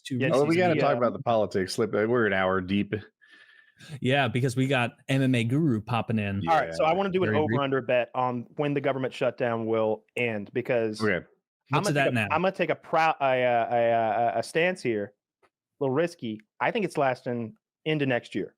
2 Yeah, weeks. Oh, we got to the, talk about the politics. We're an hour deep. Yeah, because we got MMA Guru popping in. All right, so I want to do an Very brief. over-under bet on when the government shutdown will end because Okay. What's it at now? I'm going to take a stance here, a little risky. I think it's lasting into next year.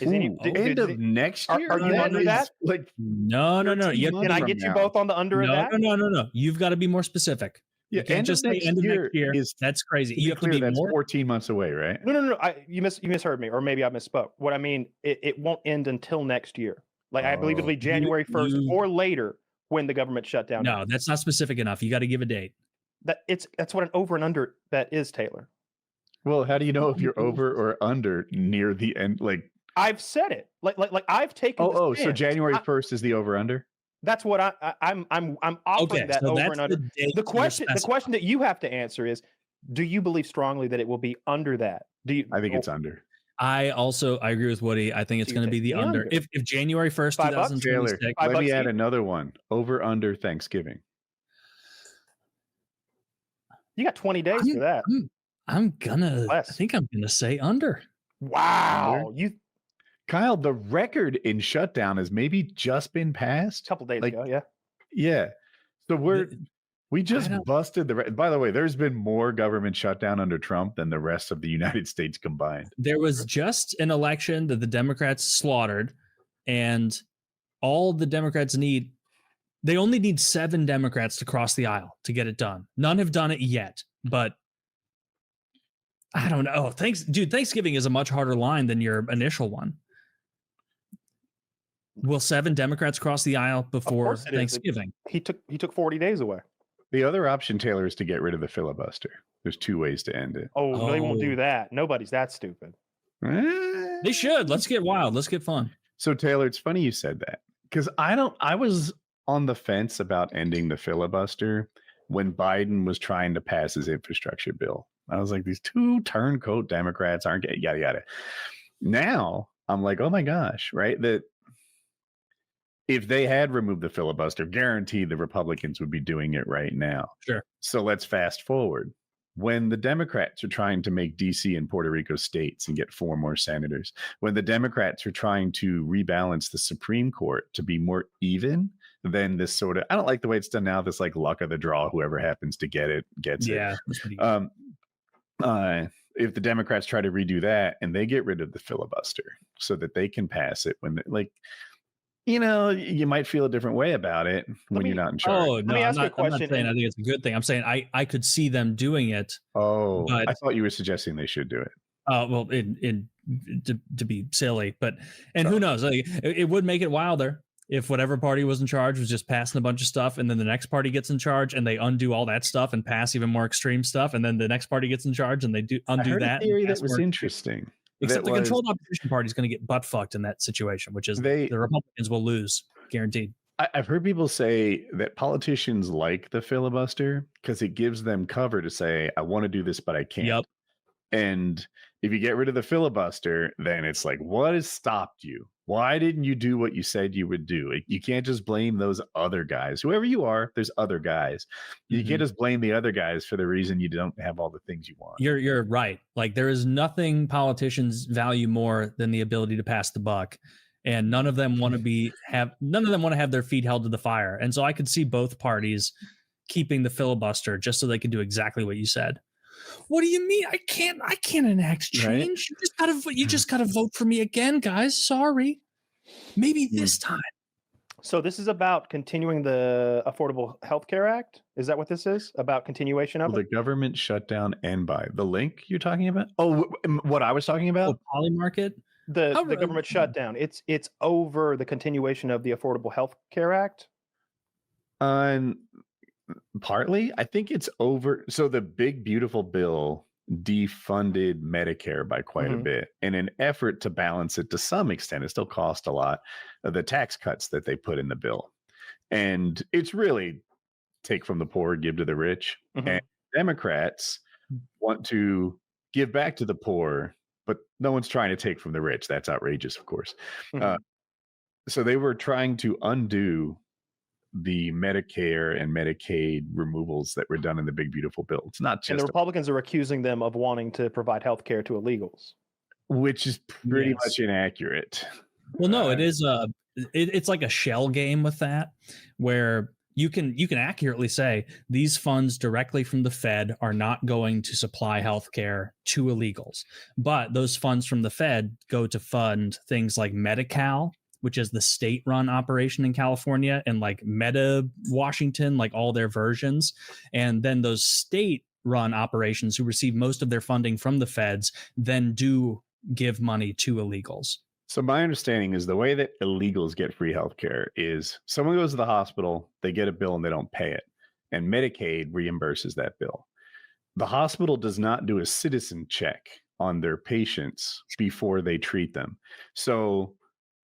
End of next year? Are you under that? Like No. Can I get you both on the under of that? No. You've got to be more specific. Yeah, You can't just say end of next year. That's crazy. You have to be that's more. 14 months away, right? No. You misheard me, or maybe I misspoke. What I mean, it won't end until next year. Like I believe it'll be January 1st or later when the government shutdown. No, that's not specific enough. You got to give a date. That's what an over and under bet is, Taylor. Well, how do you know if you're over or under near the end? Like I've said it. Like I've taken. So January 1st is the over under. That's what I'm offering that over and under. The question that you have to answer is, do you believe strongly that it will be under that? Do you? I think it's under. I agree with Woody. I think it's going to be the under. If January 1st, 2026. Let me add another one. Over under Thanksgiving. You got 20 days for that. I think I'm gonna say under. Wow. Under? Kyle, the record in shutdown has maybe just been passed a couple days ago. Yeah. Yeah. So we just busted by the way, there's been more government shutdown under Trump than the rest of the United States combined. There was just an election that the Democrats slaughtered, and all the Democrats they only need 7 Democrats to cross the aisle to get it done. None have done it yet, but I don't know. Thanksgiving is a much harder line than your initial one. Will 7 Democrats cross the aisle before Thanksgiving? He took 40 days away. The other option, Taylor, is to get rid of the filibuster. There's 2 ways to end it. Oh, they won't do that. Nobody's that stupid. They should. Let's get wild. Let's get fun. So, Taylor, it's funny you said that because I was on the fence about ending the filibuster when Biden was trying to pass his infrastructure bill. I was like, these 2 turncoat Democrats aren't getting yada yada. Now I'm like, oh my gosh, right? That if they had removed the filibuster, guaranteed the Republicans would be doing it right now. Sure. So let's fast forward. When the Democrats are trying to make DC and Puerto Rico states and get 4 more senators, when the Democrats are trying to rebalance the Supreme Court to be more even than this sort of, I don't like the way it's done now, this like luck of the draw, whoever happens to get it gets it. If the Democrats try to redo that and they get rid of the filibuster so that they can pass it when you might feel a different way about it when you're not in charge. Oh, no, I'm not saying I think it's a good thing. I'm saying I could see them doing it. Oh, but I thought you were suggesting they should do it. Well, to be silly, who knows? It would make it wilder if whatever party was in charge was just passing a bunch of stuff, and then the next party gets in charge and they undo all that stuff and pass even more extreme stuff, and then the next party gets in charge and they undo that. A theory that was interesting. Except the controlled opposition party is going to get butt fucked in that situation, which is the Republicans will lose, guaranteed. I've heard people say that politicians like the filibuster because it gives them cover to say, I want to do this, but I can't. Yep. And if you get rid of the filibuster, then it's like, what has stopped you? Why didn't you do what you said you would do? You can't just blame those other guys. Whoever you are, there's other guys. You can't just blame the other guys for the reason you don't have all the things you want. You're right. Like there is nothing politicians value more than the ability to pass the buck. And none of them want to have their feet held to the fire. And so I could see both parties keeping the filibuster just so they can do exactly what you said. What do you mean? I can't enact change. Right? You just gotta vote for me again, guys. Sorry. Maybe this time. So this is about continuing the Affordable Health Care Act? Is that what this is? About continuation of it? The government shutdown and by the link you're talking about? Oh, what I was talking about? Poly market? The government shutdown. It's over the continuation of the Affordable Health Care Act? Partly, I think it's over. So the big, beautiful bill defunded Medicare by quite a bit in an effort to balance it to some extent. It still cost a lot of the tax cuts that they put in the bill. And it's really take from the poor, give to the rich. And Democrats want to give back to the poor, but no one's trying to take from the rich. That's outrageous, of course. So they were trying to undo the Medicare and Medicaid removals that were done in the big beautiful bill. It's not just, and the Republicans are accusing them of wanting to provide health care to illegals, which is pretty much inaccurate. Well, no, it is it's like a shell game with that, where you can accurately say these funds directly from the Fed are not going to supply healthcare to illegals, but those funds from the Fed go to fund things like Medi-Cal, which is the state-run operation in California, and like Meta Washington, like all their versions, and then those state-run operations who receive most of their funding from the feds then do give money to illegals. So my understanding is the way that illegals get free healthcare is someone goes to the hospital, they get a bill and they don't pay it, and Medicaid reimburses that bill. The hospital does not do a citizen check on their patients before they treat them. So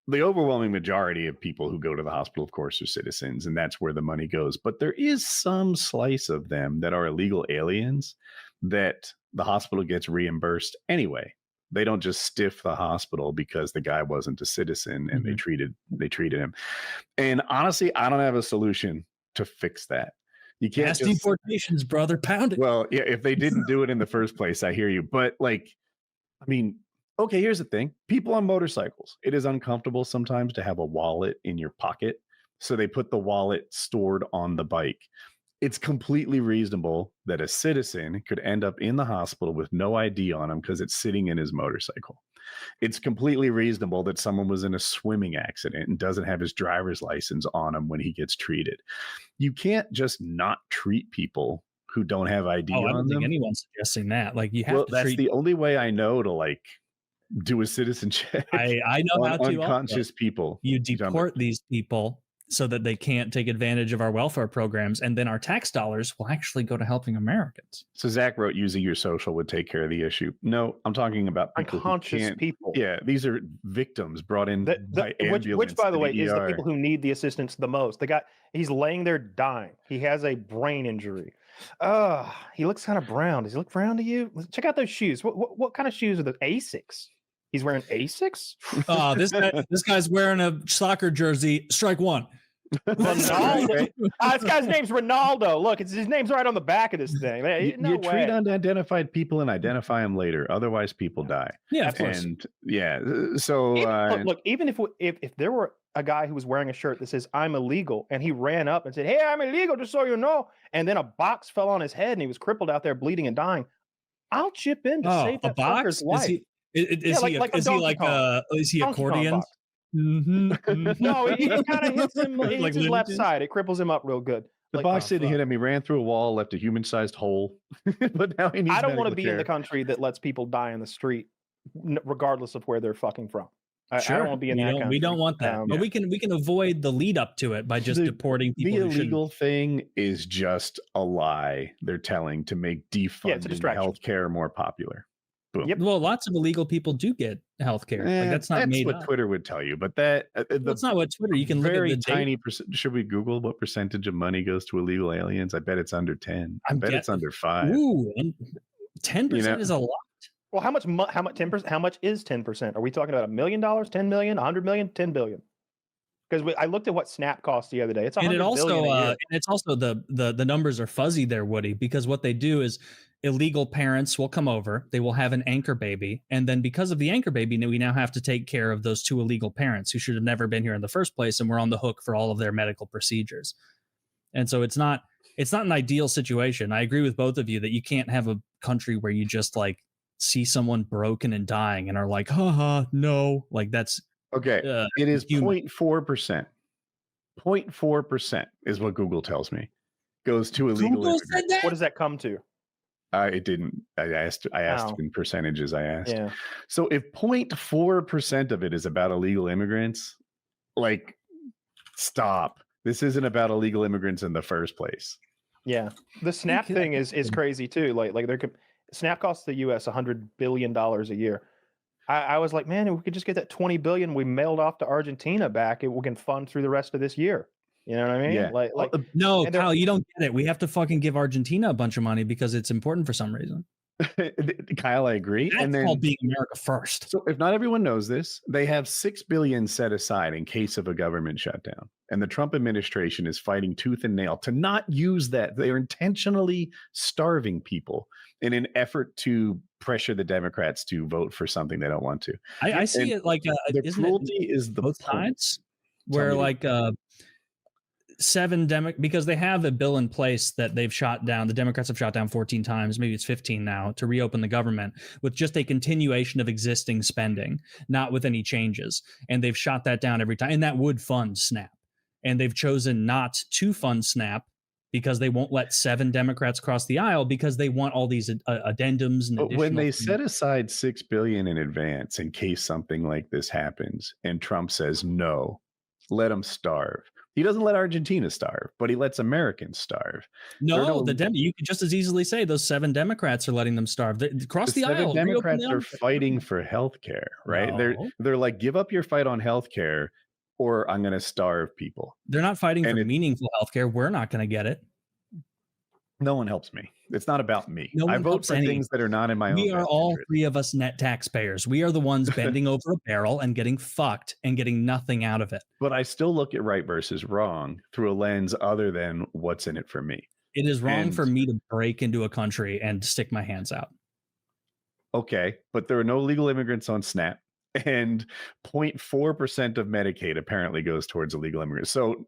the overwhelming majority of people who go to the hospital, of course, are citizens, and that's where the money goes. But there is some slice of them that are illegal aliens that the hospital gets reimbursed anyway. They don't just stiff the hospital because the guy wasn't a citizen and they treated him. And honestly, I don't have a solution to fix that. You can't just deportations, brother. Pound it. Well, yeah, if they didn't do it in the first place, I hear you. But like, I mean, okay, here's the thing. People on motorcycles, it is uncomfortable sometimes to have a wallet in your pocket. So they put the wallet stored on the bike. It's completely reasonable that a citizen could end up in the hospital with no ID on him because it's sitting in his motorcycle. It's completely reasonable that someone was in a swimming accident and doesn't have his driver's license on him when he gets treated. You can't just not treat people who don't have ID on them. I don't think anyone's suggesting that. Like, you have to that's the only way I know to like do a citizen check. I know how to. Unconscious people. You deport these people so that they can't take advantage of our welfare programs, and then our tax dollars will actually go to helping Americans. So Zach wrote, using your social would take care of the issue. No, I'm talking about people unconscious people. Yeah, these are victims brought in by ambulance. Which, by the way, is the people who need the assistance the most. The guy, he's laying there dying. He has a brain injury. He looks kind of brown. Does he look brown to you? Check out those shoes. What kind of shoes are the Asics? He's wearing Asics? This guy's wearing a soccer jersey. Strike one. Ronaldo. This guy's name's Ronaldo. Look, his name's right on the back of this thing. You treat unidentified people and identify them later. Otherwise, people die. Yeah, of course. And yeah, so look, even if there were a guy who was wearing a shirt that says "I'm illegal" and he ran up and said, "Hey, I'm illegal, just so you know," and then a box fell on his head and he was crippled out there bleeding and dying, I'll chip in to save that fucker's life. Is he accordion? No, he kind of hits him. He hits his left side. It cripples him up real good. The box didn't hit him. He ran through a wall, left a human-sized hole. But now he needs. I don't want to be in the country that lets people die in the street, regardless of where they're fucking from. I don't want to be in that country. We don't want that. But we can avoid the lead up to it by just deporting people. The illegal thing is just a lie they're telling to make defunding healthcare more popular. Boom. Yep. Well, lots of illegal people do get healthcare. That's not made what Twitter would tell you, but that's not what Twitter. You can look at the tiny percent. Should we Google what percentage of money goes to illegal aliens? I bet it's under 10. I bet it's under 5. Ooh, 10% is a lot. Well, how much 10%? How much is 10%? Are we talking about $1 million, 10 million, 100 million, 10 billion? Because I looked at what Snap cost the other day. It's $100 billion a year. And it's also the numbers are fuzzy there, Woody, because what they do is illegal parents will come over, they will have an anchor baby, and then because of the anchor baby, we now have to take care of those 2 illegal parents who should have never been here in the first place, and we're on the hook for all of their medical procedures. And so it's not an ideal situation. I agree with both of you that you can't have a country where you just like see someone broken and dying and are like, haha, no, like that's okay. It is 0.4%. 0.4% is what Google tells me goes to illegal immigrants. What does that come to? It didn't. I asked in percentages. I asked. Yeah. So if 0.4% of it is about illegal immigrants, like, stop. This isn't about illegal immigrants in the first place. Yeah. The Snap thing is crazy too. Like Snap costs the U.S. $100 billion a year. I was like, man, if we could just get that 20 billion we mailed off to Argentina back, we can fund through the rest of this year. You know what I mean? Yeah. No, Kyle, you don't get it. We have to fucking give Argentina a bunch of money because it's important for some reason. Kyle, I agree. That's And then, called being America first. so if not everyone knows this, they have $6 billion set aside in case of a government shutdown. And the Trump administration is fighting tooth and nail to not use that. They are intentionally starving people in an effort to pressure the Democrats to vote for something they don't want to. I see And it like the isn't cruelty it is the both point. sides where like because they have a bill in place that they've shot down. The Democrats have shot down 14 times, maybe it's 15 now, to reopen the government with just a continuation of existing spending, not with any changes. And they've shot that down every time. And that would fund SNAP. And they've chosen not to fund SNAP because they won't let 7 Democrats cross the aisle because they want all these addendums. And But when they things. set aside $6 billion in advance in case something like this happens, and Trump says no, let them starve. He doesn't let Argentina starve, but he lets Americans starve. No, you could just as easily say those 7 Democrats are letting them starve. Cross the aisle. Democrats are fighting for healthcare, right? No. They're like, give up your fight on healthcare, or I'm going to starve people. They're not fighting for meaningful healthcare. We're not going to get it. No one helps me. It's not about me. No I one vote helps for things that are not in my own. We are best all interest. 3 of us net taxpayers. We are the ones bending over a barrel and getting fucked and getting nothing out of it. But I still look at right versus wrong through a lens other than what's in it for me. It is wrong for me to break into a country and stick my hands out. Okay, but there are no legal immigrants on SNAP, and 0.4% of Medicaid apparently goes towards illegal immigrants. So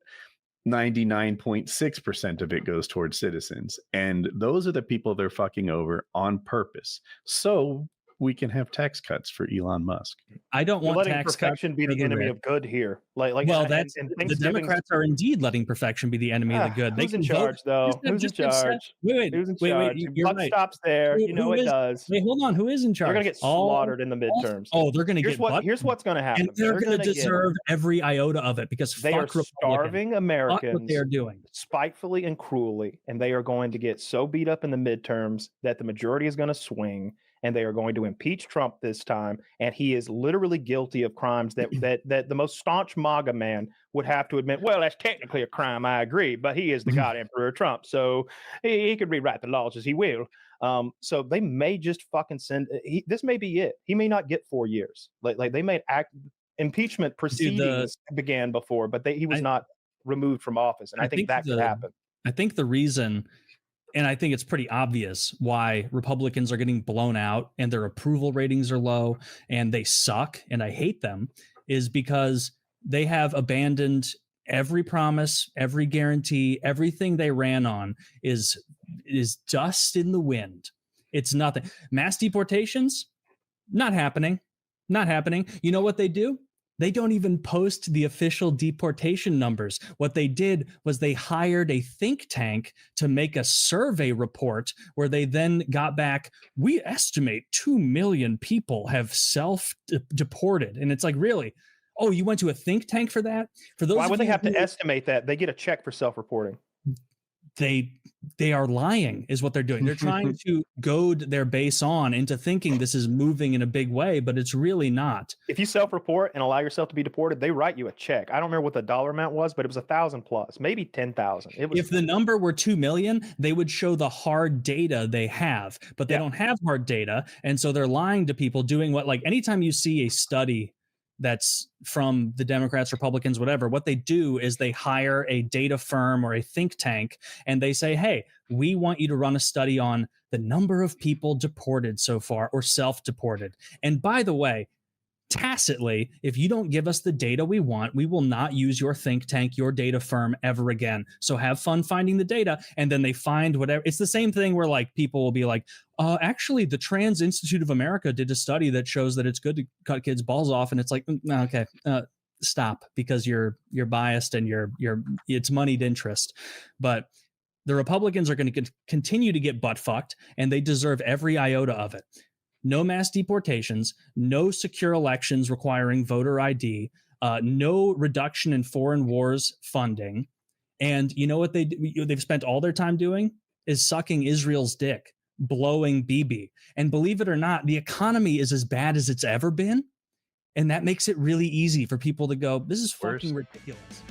99.6% of it goes towards citizens. And those are the people they're fucking over on purpose. So we can have tax cuts for Elon Musk. I don't want letting tax perfection be the enemy of good here. Well, that's the Democrats are indeed letting perfection be the enemy of the good. Who's in charge, though? Who's in charge? Who's in charge? Buck stops there. You know it does. Wait, hold on. Who is in charge? They're going to get slaughtered in the midterms. They're going to get. Here's what's going to happen. And they're going to deserve every iota of it because they are starving Americans. What they're doing spitefully and cruelly, and they are going to get so beat up in the midterms that the majority is going to swing. And they are going to impeach Trump this time, and he is literally guilty of crimes that the most staunch MAGA man would have to admit. Well, that's technically a crime, I agree, but he is the God Emperor Trump, so he could rewrite the laws as he will. So they may just fucking send. This may be it. He may not get 4 years. Like they may impeachment proceedings began before, but he was not removed from office, and I think that could happen. I think the reason. And I think it's pretty obvious why Republicans are getting blown out and their approval ratings are low and they suck and I hate them is because they have abandoned every promise, every guarantee, everything they ran on is dust in the wind. It's nothing. Mass deportations, not happening. Not happening. You know what they do? They don't even post the official deportation numbers. What they did was they hired a think tank to make a survey report where they then got back, we estimate 2 million people have self-deported. And it's like, really? Oh, you went to a think tank for that? For those, why would they have to estimate that? They get a check for self-reporting. They are lying is what they're doing. They're trying to goad their base on into thinking this is moving in a big way, but it's really not. If you self-report and allow yourself to be deported, they write you a check. I don't remember what the dollar amount was, but it was 1,000 plus, maybe 10,000. If the number were 2 million, they would show the hard data they have, but they don't have hard data. And so they're lying to people, doing what, like anytime you see a study that's from the Democrats, Republicans, whatever, what they do is they hire a data firm or a think tank and they say, hey, we want you to run a study on the number of people deported so far or self-deported. And by the way, tacitly, if you don't give us the data we want, we will not use your think tank, your data firm ever again. So have fun finding the data. And then they find whatever. It's the same thing where like people will be like, actually, the Trans Institute of America did a study that shows that it's good to cut kids' balls off. And it's like, okay, stop, because you're biased and it's moneyed interest. But the Republicans are going to continue to get butt fucked, and they deserve every iota of it. No mass deportations, no secure elections requiring voter ID, no reduction in foreign wars funding. And you know what they've spent all their time doing is sucking Israel's dick, blowing Bibi. And believe it or not, the economy is as bad as it's ever been. And that makes it really easy for people to go, this is fucking ridiculous.